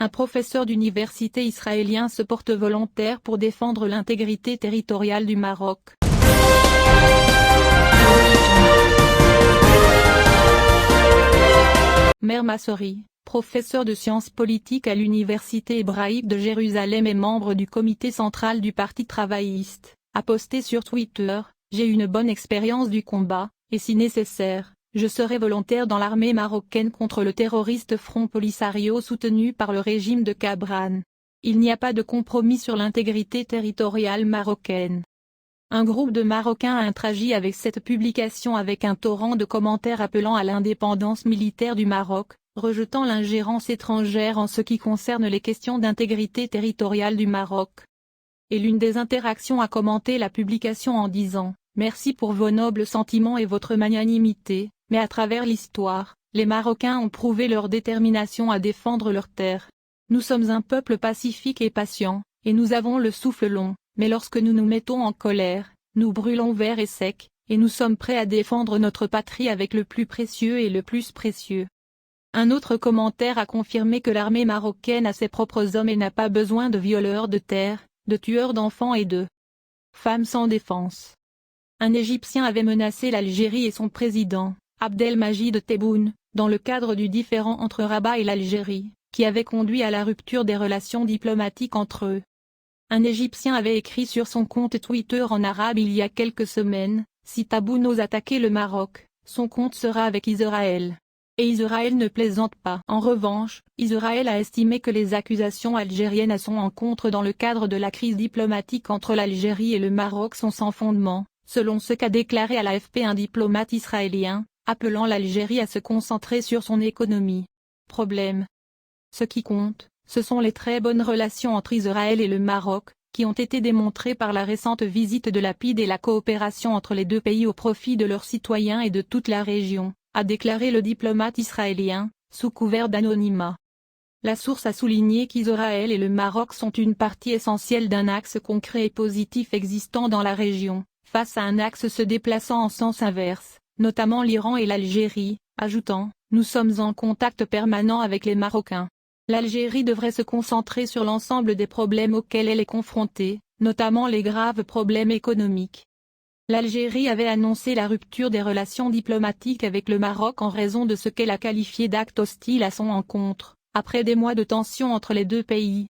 Un professeur d'université israélien se porte volontaire pour défendre l'intégrité territoriale du Maroc. Mer Massouri, professeur de sciences politiques à l'Université hébraïque de Jérusalem et membre du comité central du Parti travailliste, a posté sur Twitter « J'ai une bonne expérience du combat, et si nécessaire, je serai volontaire dans l'armée marocaine contre le terroriste Front Polisario soutenu par le régime de Cabran. Il n'y a pas de compromis sur l'intégrité territoriale marocaine. » Un groupe de Marocains a interagi avec cette publication avec un torrent de commentaires appelant à l'indépendance militaire du Maroc, rejetant l'ingérence étrangère en ce qui concerne les questions d'intégrité territoriale du Maroc. Et l'une des interactions a commenté la publication en disant « Merci pour vos nobles sentiments et votre magnanimité, mais à travers l'histoire, les Marocains ont prouvé leur détermination à défendre leurs terres. Nous sommes un peuple pacifique et patient, et nous avons le souffle long. Mais lorsque nous nous mettons en colère, nous brûlons vert et sec, et nous sommes prêts à défendre notre patrie avec le plus précieux et le plus précieux. » Un autre commentaire a confirmé que l'armée marocaine a ses propres hommes et n'a pas besoin de violeurs de terre, de tueurs d'enfants et de femmes sans défense. Un Égyptien avait menacé l'Algérie et son président, Abdelmajid Tebboune, dans le cadre du différend entre Rabat et l'Algérie, qui avait conduit à la rupture des relations diplomatiques entre eux. Un Égyptien avait écrit sur son compte Twitter en arabe il y a quelques semaines, « Si Tebboune ose attaquer le Maroc, son compte sera avec Israël. » Et Israël ne plaisante pas. En revanche, Israël a estimé que les accusations algériennes à son encontre dans le cadre de la crise diplomatique entre l'Algérie et le Maroc sont sans fondement, selon ce qu'a déclaré à l'AFP un diplomate israélien, appelant l'Algérie à se concentrer sur son économie. Problème. Ce qui compte, ce sont les très bonnes relations entre Israël et le Maroc, qui ont été démontrées par la récente visite de Lapid et la coopération entre les deux pays au profit de leurs citoyens et de toute la région, a déclaré le diplomate israélien, sous couvert d'anonymat. La source a souligné qu'Israël et le Maroc sont une partie essentielle d'un axe concret et positif existant dans la région, face à un axe se déplaçant en sens inverse, notamment l'Iran et l'Algérie, ajoutant « Nous sommes en contact permanent avec les Marocains. L'Algérie devrait se concentrer sur l'ensemble des problèmes auxquels elle est confrontée, notamment les graves problèmes économiques. » L'Algérie avait annoncé la rupture des relations diplomatiques avec le Maroc en raison de ce qu'elle a qualifié d'actes hostiles à son encontre, après des mois de tensions entre les deux pays.